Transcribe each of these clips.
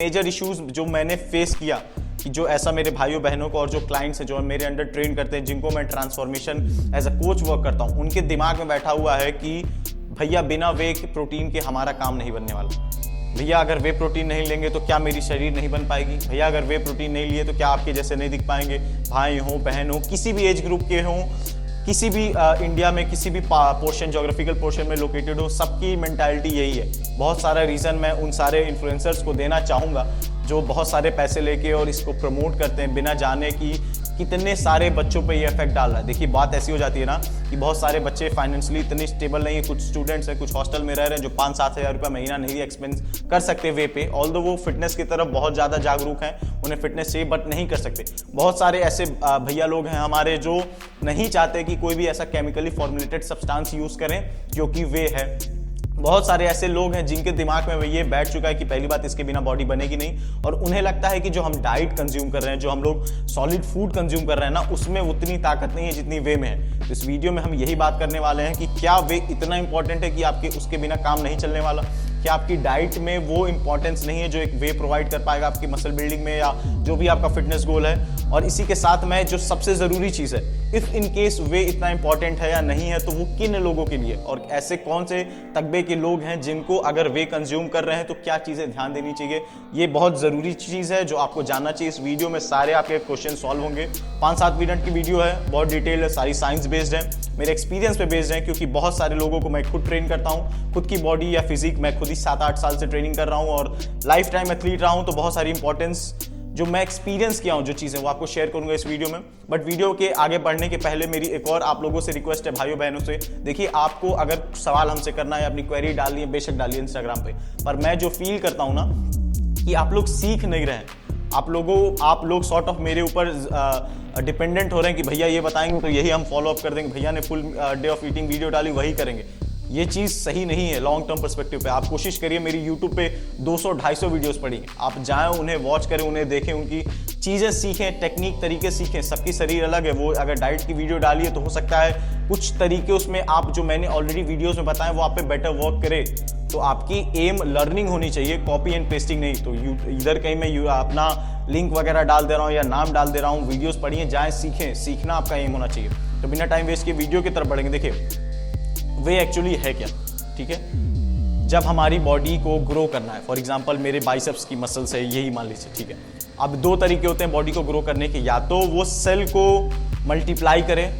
Major issues जो मैंने face किया कि जो ऐसा मेरे भाइयों बहनों को और जो क्लाइंट्स हैं जो मेरे अंडर ट्रेन करते हैं, जिनको मैं transformation as a coach work करता हूँ, उनके दिमाग में बैठा हुआ है कि भैया बिना वे प्रोटीन के हमारा काम नहीं बनने वाला। भैया अगर वे प्रोटीन नहीं लेंगे तो क्या मेरी शरीर नहीं बन पाएगी? भैया अगर वे प्रोटीन नहीं लिए तो क्या आपके जैसे नहीं दिख पाएंगे? भाई हो, बहन हो, किसी भी एज ग्रुप के हों, किसी भी इंडिया में किसी भी पोर्शन, जोग्राफिकल पोर्शन में लोकेटेड हो, सबकी मेंटालिटी यही है। बहुत सारा रीज़न मैं उन सारे इन्फ्लुएंसर्स को देना चाहूँगा जो बहुत सारे पैसे लेके और इसको प्रमोट करते हैं बिना जाने कि कितने सारे बच्चों पे ये इफेक्ट डाल रहा है। देखिए बात ऐसी हो जाती है ना कि बहुत सारे बच्चे फाइनेंशियली इतने स्टेबल नहीं है। कुछ स्टूडेंट्स हैं, कुछ हॉस्टल में रह रहे हैं जो 5-7 हज़ार रुपये महीना नहीं एक्सपेंस कर सकते वे पे, ऑल्दो वो फिटनेस की तरफ बहुत ज़्यादा जागरूक हैं, उन्हें फिटनेस चाहिए बट नहीं कर सकते। बहुत सारे ऐसे भैया लोग हैं हमारे जो नहीं चाहते कि कोई भी ऐसा केमिकली फॉर्मुलेटेड सब्सटेंस यूज़ करें क्योंकि वे है। बहुत सारे ऐसे लोग हैं जिनके दिमाग में ये बैठ चुका है कि पहली बात इसके बिना बॉडी बनेगी नहीं, और उन्हें लगता है कि जो हम डाइट कंज्यूम कर रहे हैं, जो हम लोग सॉलिड फूड कंज्यूम कर रहे हैं ना, उसमें उतनी ताकत नहीं है जितनी वे में है। तो इस वीडियो में हम यही बात करने वाले हैं कि क्या वे इतना इंपॉर्टेंट है कि आपके उसके बिना काम नहीं चलने वाला? क्या आपकी डाइट में वो इंपॉर्टेंस नहीं है जो एक वे प्रोवाइड कर पाएगा आपकी मसल बिल्डिंग में या जो भी आपका फिटनेस गोल है? और इसी के साथ में जो सबसे ज़रूरी चीज़ है, इफ़ इन केस वे इतना इंपॉर्टेंट है या नहीं है तो वो किन लोगों के लिए, और ऐसे कौन से तगबे के लोग हैं जिनको अगर वे कंज्यूम कर रहे हैं तो क्या चीज़ें ध्यान देनी चाहिए, ये बहुत ज़रूरी चीज़ है जो आपको जानना चाहिए। इस वीडियो में सारे आपके क्वेश्चन सॉल्व होंगे। 5-7 मिनट की वीडियो है, बहुत डिटेल है, सारी साइंस बेस्ड है, मेरे एक्सपीरियंस पे बेस्ड है, क्योंकि बहुत सारे लोगों को मैं खुद ट्रेन करता हूँ। खुद की बॉडी या फिजिक मैं खुद ही 7-8 साल से ट्रेनिंग कर रहा हूँ और लाइफ टाइम एथलीट रहा हूँ, तो बहुत सारी इंपॉर्टेंस जो मैं एक्सपीरियंस किया हूँ जो चीज़ें वो आपको शेयर करूंगा इस वीडियो में। बट वीडियो के आगे बढ़ने के पहले मेरी एक और आप लोगों से रिक्वेस्ट है, भाइयों बहनों से। देखिए आपको अगर सवाल हमसे करना है, अपनी क्वेरी डालनी है, बेशक डालिए इंस्टाग्राम पे, पर मैं जो फील करता हूँ ना कि आप लोग सीख नहीं रहे हैं, आप लोग सॉर्ट ऑफ मेरे ऊपर डिपेंडेंट हो रहे हैं कि भैया ये बताएंगे तो यही हम फॉलो अप कर देंगे, भैया ने full day of eating video डाली वही करेंगे। ये चीज़ सही नहीं है लॉन्ग टर्म पर्सपेक्टिव पे। आप कोशिश करिए, मेरी यूट्यूब पे 200-250 वीडियोस पड़ी, आप जाएं उन्हें वॉच करें, उन्हें देखें, उनकी चीज़ें सीखें, टेक्निक तरीके सीखें। सबकी शरीर अलग है, वो अगर डाइट की वीडियो डालिए तो हो सकता है कुछ तरीके उसमें आप जो मैंने ऑलरेडी वीडियोज़ में बताएं वो आप पे बेटर वर्क करे। तो आपकी एम लर्निंग होनी चाहिए, कॉपी एंड पेस्टिंग नहीं। तो इधर कहीं मैं अपना लिंक वगैरह डाल दे रहा हूँ या नाम डाल दे रहा हूँ, वीडियोज़ पढ़िए, जाएँ सीखें, सीखना आपका एम होना चाहिए। तो बिना टाइम वेस्ट किए वीडियो की तरफ बढ़ेंगे। देखिए वे एक्चुअली है क्या, ठीक है? जब हमारी बॉडी को ग्रो करना है, फॉर एग्जांपल मेरे बाइसेप्स की मसल्स है, यही मान लीजिए, ठीक है? अब 2 तरीके होते हैं बॉडी को ग्रो करने के, या तो वो सेल को मल्टीप्लाई करे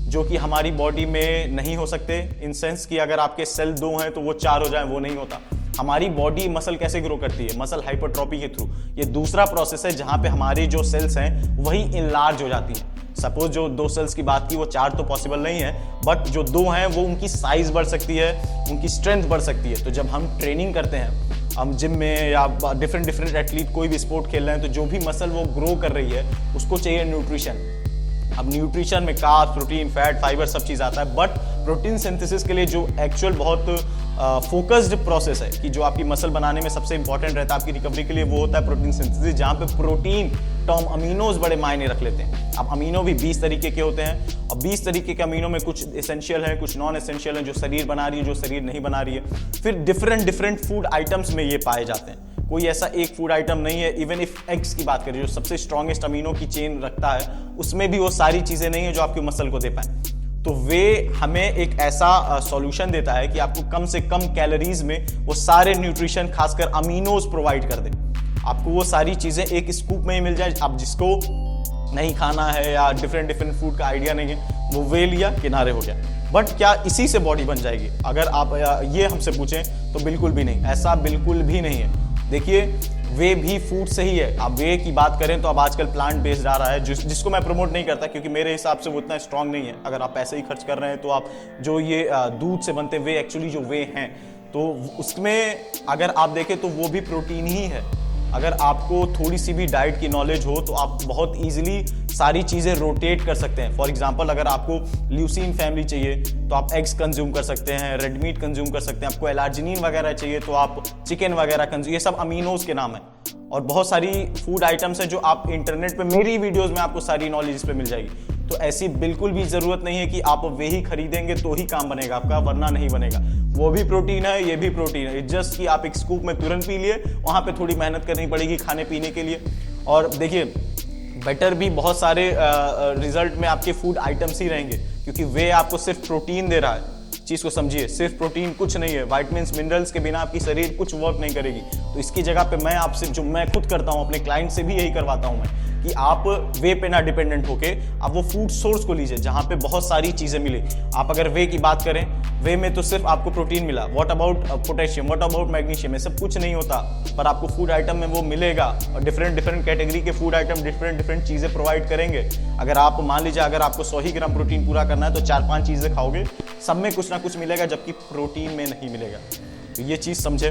जो कि हमारी बॉडी में नहीं हो सकते, इन सेंस कि अगर आपके सेल 2 हैं तो वो 4 हो जाए, वो नहीं होता। हमारी बॉडी मसल कैसे ग्रो करती है? मसल हाइपरट्रॉपी के थ्रू। ये दूसरा प्रोसेस है जहां पे हमारी जो सेल्स हैं वही इनलार्ज हो जाती हैं। सपोज जो 2 सेल्स की बात की वो 4 तो पॉसिबल नहीं है, बट जो 2 हैं वो उनकी साइज बढ़ सकती है, उनकी स्ट्रेंथ बढ़ सकती है। तो जब हम ट्रेनिंग करते हैं, हम जिम में या डिफरेंट एथलीट कोई भी स्पोर्ट खेल रहे हैं, तो जो भी मसल वो ग्रो कर रही है उसको चाहिए न्यूट्रिशन। अब न्यूट्रिशन में कार्ब्स, प्रोटीन, फैट, फाइबर सब चीज़ आता है, बट प्रोटीन सिंथेसिस के लिए जो एक्चुअल बहुत फोकस्ड प्रोसेस है कि जो आपकी मसल बनाने में सबसे इंपॉर्टेंट रहता है आपकी रिकवरी के लिए, वो होता है प्रोटीन सिंथेसिस, जहाँ पे प्रोटीन टर्म अमीनोज बड़े मायने रख लेते हैं। अब अमीनो भी 20 तरीके के होते हैं, और 20 तरीके के अमीनो में कुछ एसेंशियल हैं, कुछ नॉन एसेंशियल हैं, जो शरीर बना रही है, जो शरीर नहीं बना रही है। फिर डिफरेंट फूड आइटम्स में ये पाए जाते हैं, कोई ऐसा एक फूड आइटम नहीं है। इवन इफ एग्स की बात करें जो सबसे स्ट्रॉन्गेस्ट अमीनो की चेन रखता है, उसमें भी वो सारी चीज़ें नहीं है जो आपकी मसल को दे पाए। तो वे हमें एक ऐसा सॉल्यूशन देता है कि आपको कम से कम कैलोरीज में वो सारे न्यूट्रिशन खासकर अमीनोज प्रोवाइड कर दे। आपको वो सारी चीज़ें एक स्कूप में ही मिल जाए। आप जिसको नहीं खाना है या डिफरेंट फूड का आइडिया नहीं है, वो वे लिया, किनारे हो गया। बट क्या इसी से बॉडी बन जाएगी? अगर आप ये हमसे पूछें तो बिल्कुल भी नहीं, ऐसा बिल्कुल भी नहीं है। देखिए वे भी फूड से ही है। आप वे की बात करें तो अब आजकल प्लांट बेस्ड आ रहा है, जिसको मैं प्रमोट नहीं करता क्योंकि मेरे हिसाब से वो उतना स्ट्रांग नहीं है। अगर आप पैसे ही खर्च कर रहे हैं तो आप जो ये दूध से बनते वे एक्चुअली जो वे हैं, तो उसमें अगर आप देखें तो वो भी प्रोटीन ही है। अगर आपको थोड़ी सी भी डाइट की नॉलेज हो तो आप बहुत इजीली सारी चीज़ें रोटेट कर सकते हैं। फॉर एग्जांपल अगर आपको ल्यूसीन फैमिली चाहिए तो आप एग्स कंज्यूम कर सकते हैं, रेड मीट कंज्यूम कर सकते हैं। आपको एलार्जिनिन वगैरह चाहिए तो आप चिकन वगैरह कंज्यूम, ये सब अमीनोज के नाम है। और बहुत सारी फूड आइटम्स हैं जो आप इंटरनेट पे, मेरी वीडियोस में आपको सारी नॉलेज इस पे मिल जाएगी। तो ऐसी बिल्कुल भी ज़रूरत नहीं है कि आप वे ही खरीदेंगे तो ही काम बनेगा आपका, वरना नहीं बनेगा। वो भी प्रोटीन है, ये भी प्रोटीन है। जस्ट कि आप एक स्कूप में तुरंत पी लिए, वहां पे थोड़ी मेहनत करनी पड़ेगी खाने पीने के लिए। और देखिए बेटर भी बहुत सारे रिजल्ट में आपके फूड आइटम्स ही रहेंगे, क्योंकि वे आपको सिर्फ प्रोटीन दे रहा है। चीज को समझिए, सिर्फ प्रोटीन कुछ नहीं है। विटामिन्स मिनरल्स के बिना आपकी शरीर कुछ वर्क नहीं करेगी। तो इसकी जगह पे मैं आपसे, जो मैं खुद करता हूं अपने क्लाइंट से भी यही करवाता हूं मैं, कि आप वे पे ना डिपेंडेंट होके आप वो फूड सोर्स को लीजिए जहां पे बहुत सारी चीजें मिले। आप अगर वे की बात करें, वे में तो सिर्फ आपको प्रोटीन मिला, what about potassium, what about magnesium, ये सब कुछ नहीं होता, पर आपको फूड आइटम में वो मिलेगा। और डिफरेंट डिफरेंट कैटेगरी के फूड आइटम डिफरेंट डिफरेंट चीजें प्रोवाइड करेंगे। अगर आप मान लीजिए अगर आपको 100 ही ग्राम प्रोटीन पूरा करना है तो 4-5 चीजें खाओगे, सब में कुछ ना कुछ मिलेगा, जबकि प्रोटीन में नहीं मिलेगा। तो ये चीज समझे।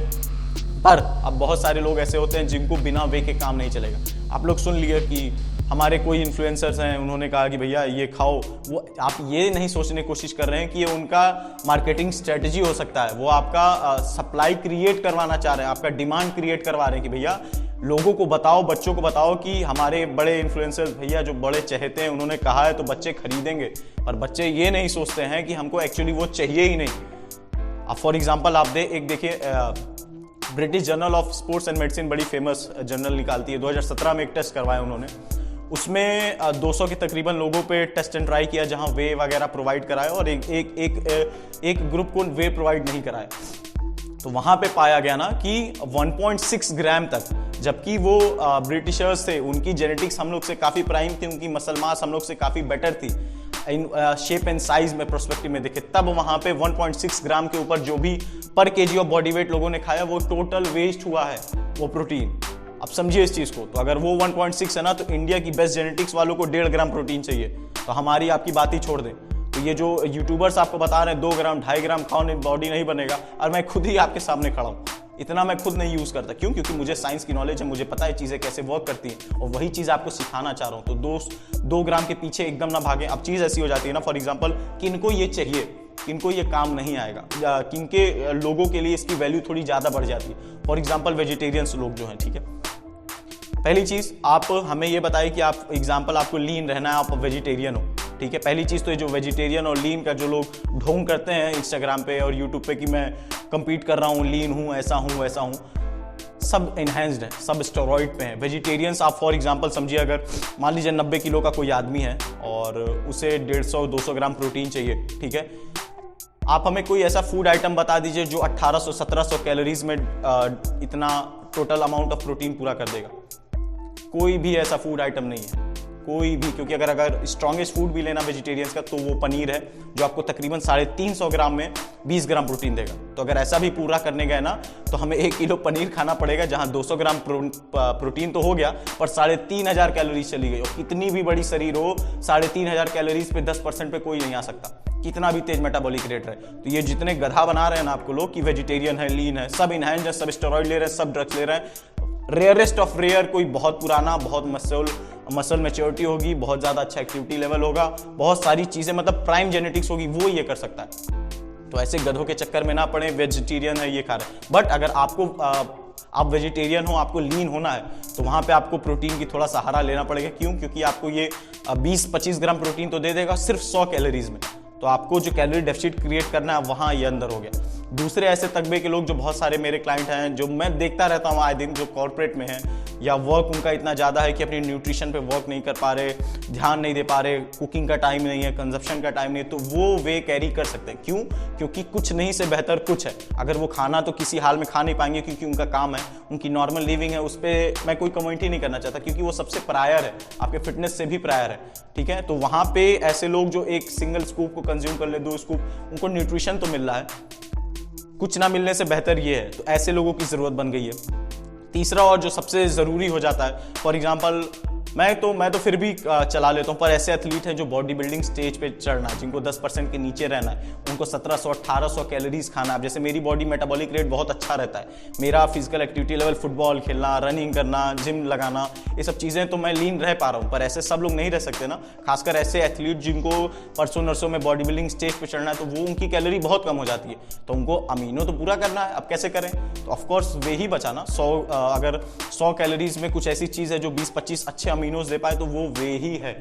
पर अब बहुत सारे लोग ऐसे होते हैं जिनको बिना वे के काम नहीं चलेगा। आप लोग सुन लिए कि हमारे कोई इन्फ्लुएंसर्स हैं, उन्होंने कहा कि भैया ये खाओ। वो आप ये नहीं सोचने की कोशिश कर रहे हैं कि ये उनका मार्केटिंग स्ट्रेटजी हो सकता है। वो आपका सप्लाई क्रिएट करवाना चाह रहे हैं, आपका डिमांड क्रिएट करवा रहे हैं कि भैया लोगों को बताओ, बच्चों को बताओ कि हमारे बड़े इन्फ्लुएंसर्स भैया जो बड़े चहेते हैं, उन्होंने कहा है तो बच्चे खरीदेंगे। पर बच्चे ये नहीं सोचते हैं कि हमको एक्चुअली वो चाहिए ही नहीं। अब फॉर एग्जाम्पल आप देखिए British journal of sports and medicine बड़ी फेमस जर्नल निकालती है। 2017 में एक टेस्ट करवाया उन्होंने, उसमें 200 के तकरीबन लोगों पे टेस्ट एंड ट्राई किया जहां वे वगैरह प्रोवाइड कराए, और एक ग्रुप को वे प्रोवाइड नहीं कराए। तो वहां पे पाया गया ना कि 1.6 ग्राम तक, जबकि वो ब्रिटिशर्स थे, उनकी जेनेटिक्स हम लोग से काफी प्राइम थी, उनकी मसल मास हम लोग से काफी बेटर थी इन शेप एंड साइज में, प्रोस्पेक्टिव में देखे, तब वहां पे 1.6 ग्राम के ऊपर जो भी पर केजी ऑफ बॉडी वेट लोगों ने खाया, वो टोटल वेस्ट हुआ है वो प्रोटीन। अब समझिए इस चीज को। तो अगर वो 1.6 है ना, तो इंडिया की बेस्ट जेनेटिक्स वालों को 1.5 ग्राम प्रोटीन चाहिए। तो हमारी आपकी बात ही छोड़ दें। तो ये जो यूट्यूबर्स आपको बता रहे हैं 2 ग्राम 2.5 ग्राम खाओ नहीं बॉडी नहीं बनेगा, और मैं खुद ही आपके सामने खड़ा हूँ, इतना मैं खुद नहीं यूज करता। क्यों? क्योंकि मुझे साइंस की नॉलेज है, मुझे पता है चीजें कैसे वर्क करती हैं, और वही चीज आपको सिखाना चाह रहा हूँ। तो 2 ग्राम के पीछे एकदम ना भागे। अब चीज ऐसी हो जाती है ना, फॉर एग्जाम्पल किनको ये चाहिए, किनको ये काम नहीं आएगा, किनके लोगों के लिए इसकी वैल्यू थोड़ी ज्यादा बढ़ जाती है। फॉर एग्जाम्पल वेजिटेरियंस लोग जो हैं, ठीक है। पहली चीज आप हमें ये बताइए कि आप एग्जाम्पल आपको लीन रहना है, आप वेजिटेरियन हो, ठीक है। पहली चीज तो ये जो वेजिटेरियन और लीन का जो लोग ढोंग करते हैं इंस्टाग्राम पे और यूट्यूब पे कि मैं कंपीट कर रहा हूँ, लीन हूँ, ऐसा हूँ वैसा हूँ, सब एनहेंस्ड है, सब स्टेरॉइड पे हैं। वेजिटेरियंस आप फॉर एग्जांपल समझिए, अगर मान लीजिए 90 किलो का कोई आदमी है और उसे 150-200 ग्राम प्रोटीन चाहिए, ठीक है। आप हमें कोई ऐसा फूड आइटम बता दीजिए जो 1800-1700 कैलोरीज में इतना टोटल अमाउंट ऑफ प्रोटीन पूरा कर देगा। कोई भी ऐसा फूड आइटम नहीं है, कोई भी। क्योंकि अगर स्ट्रॉन्गेस्ट फूड भी लेना वेजिटेरियंस का, तो वो पनीर है, जो आपको तकरीबन 350 ग्राम में 20 ग्राम प्रोटीन देगा। तो अगर ऐसा भी पूरा करने गए ना, तो हमें 1 किलो पनीर खाना पड़ेगा, जहां 200 ग्राम प्रोटीन तो हो गया, पर 3500 कैलोरीज चली गई। और कितनी भी बड़ी शरीर हो, 3500 कैलोरीज पे 10% पे कोई नहीं आ सकता, कितना भी तेज मेटाबॉलिक रेट है। तो ये जितने गधा बना रहे हैं ना आपको लोग कि वेजिटेरियन है, लीन है, सब इनहैंस है, सब स्टेरॉइड ले रहे हैं, सब ड्रग्स ले रहे हैं। रेयरेस्ट ऑफ रेयर कोई बहुत पुराना, बहुत मसल मैच्योरिटी होगी, बहुत ज्यादा अच्छा एक्टिविटी लेवल होगा, बहुत सारी चीजें मतलब प्राइम जेनेटिक्स होगी, वो ये कर सकता है। तो ऐसे गधों के चक्कर में ना पड़े, वेजिटेरियन है ये खा रहे हैं। बट अगर आपको आप वेजिटेरियन हो, आपको लीन होना है, तो वहां पे आपको प्रोटीन की थोड़ा सहारा लेना पड़ेगा। क्यों? क्योंकि आपको ये 20-25 ग्राम प्रोटीन तो दे देगा सिर्फ 100 कैलोरीज में। तो आपको जो कैलोरी डेफिसिट क्रिएट करना है, वहां ये अंदर हो गया। दूसरे ऐसे तगबे के लोग जो बहुत सारे मेरे क्लाइंट हैं, जो मैं देखता रहता हूँ आए दिन, जो कॉर्पोरेट में हैं, या वर्क उनका इतना ज़्यादा है कि अपनी न्यूट्रिशन पे वर्क नहीं कर पा रहे, ध्यान नहीं दे पा रहे, कुकिंग का टाइम नहीं है, कंजप्शन का टाइम नहीं है, तो वो वे कैरी कर सकते हैं। क्यों? क्योंकि कुछ नहीं से बेहतर कुछ है। अगर वो खाना तो किसी हाल में खा नहीं पाएंगे, क्योंकि उनका काम है, उनकी नॉर्मल लिविंग है, उस पर मैं कोई कमेंट ही नहीं करना चाहता, क्योंकि वो सबसे प्रायर है, आपके फिटनेस से भी प्रायर है, ठीक है। तो वहाँ पे ऐसे लोग जो एक सिंगल स्कूप को कंज्यूम कर ले, 2 स्कूप, उनको न्यूट्रिशन तो मिल रहा है, कुछ ना मिलने से बेहतर ये है। तो ऐसे लोगों की जरूरत बन गई है। तीसरा और जो सबसे जरूरी हो जाता है, फॉर एग्जांपल मैं तो फिर भी चला लेता हूँ, पर ऐसे एथलीट हैं जो बॉडी बिल्डिंग स्टेज पे चढ़ना है, जिनको 10% के नीचे रहना है, उनको 1700-1800 कैलोरीज खाना है। जैसे मेरी बॉडी मेटाबॉलिक रेट बहुत अच्छा रहता है, मेरा फिजिकल एक्टिविटी लेवल, फुटबॉल खेलना, रनिंग करना, जिम लगाना, ये सब चीज़ें तो मैं लीन रह पा रहा हूँ। पर ऐसे सब लोग नहीं रह सकते ना, खासकर ऐसे एथलीट जिनको परसों नरसों में बॉडी बिल्डिंग स्टेज पे चढ़ना है, तो वो उनकी कैलोरी बहुत कम हो जाती है। तो उनको अमीनो तो पूरा करना है, अब कैसे करें? तो ऑफकोर्स वे ही बचाना। अगर 100 कैलोरीज में कुछ ऐसी चीज़ है जो 20-25 अच्छे अमीनोज दे पाए, तो वो वे ही है।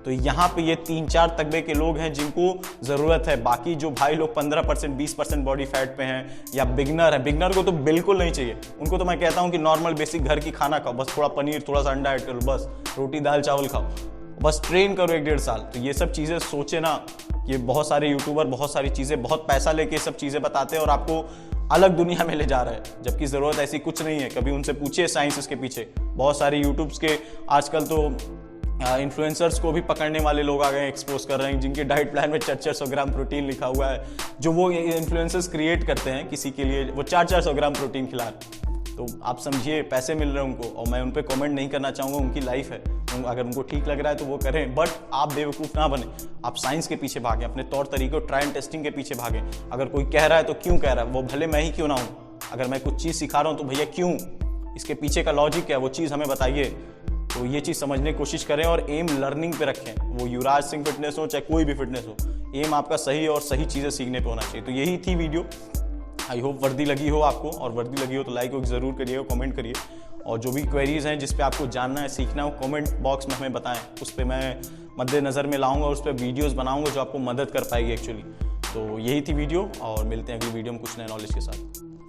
तो यहाँ पे ये 3-4 तगबे के लोग हैं जिनको ज़रूरत है। बाकी जो भाई लोग 15% 20% बॉडी फैट पे हैं या बिगनर है, बिगनर को तो बिल्कुल नहीं चाहिए। उनको तो मैं कहता हूँ कि नॉर्मल बेसिक घर की खाना खाओ, बस थोड़ा पनीर, थोड़ा सा अंडा ऐड करो, बस रोटी दाल चावल खाओ, बस ट्रेन करो 1-1.5 साल। तो ये सब चीज़ें सोचे ना, ये बहुत सारे यूट्यूबर बहुत सारी चीज़ें, बहुत पैसा लेके सब चीज़ें बताते हैं और आपको अलग दुनिया में ले जा रहे हैं, जबकि ज़रूरत ऐसी कुछ नहीं है। कभी उनसे पूछिए साइंस इसके पीछे। बहुत सारे यूट्यूब्स के आजकल तो इन्फ्लुएंसर्स को भी पकड़ने वाले लोग आ गए, एक्सपोज कर रहे हैं, जिनके डाइट प्लान में 400 ग्राम प्रोटीन लिखा हुआ है। जो वो इन्फ्लुएंसर्स क्रिएट करते हैं किसी के लिए, वो 400 ग्राम प्रोटीन खिला रहे। तो आप समझिए, पैसे मिल रहे हैं उनको, और मैं उन पर कमेंट नहीं करना चाहूँगा, उनकी लाइफ है, अगर उनको ठीक लग रहा है तो वो करें, बट आप बेवकूफ़ ना बने। आप साइंस के पीछे भागें, अपने तौर तरीके ट्राई एंड टेस्टिंग के पीछे भागें। अगर कोई कह रहा है तो क्यों कह रहा है, वो भले मैं ही क्यों ना हूँ। अगर मैं कुछ चीज़ सिखा रहा हूँ तो भैया क्यों, इसके पीछे का लॉजिक क्या है, वो चीज़ हमें बताइए। तो ये चीज़ समझने की कोशिश करें और एम लर्निंग पे रखें। वो युवराज सिंह फिटनेस हो चाहे कोई भी फिटनेस हो, एम आपका सही और सही चीज़ें सीखने पे होना चाहिए। तो यही थी वीडियो। आई होप वर्दी लगी हो आपको, और वर्दी लगी हो तो लाइक ज़रूर करिए, कमेंट करिए, और जो भी क्वेरीज हैं जिस पे आपको जानना है, सीखना है, कमेंट बॉक्स में हमें बताएं। उस पर मैं मद्देनज़र में लाऊंगा, उस पर वीडियोस बनाऊंगा जो आपको मदद कर पाएगी एक्चुअली। तो यही थी वीडियो, और मिलते हैं अगली वीडियो में कुछ नए नॉलेज के साथ।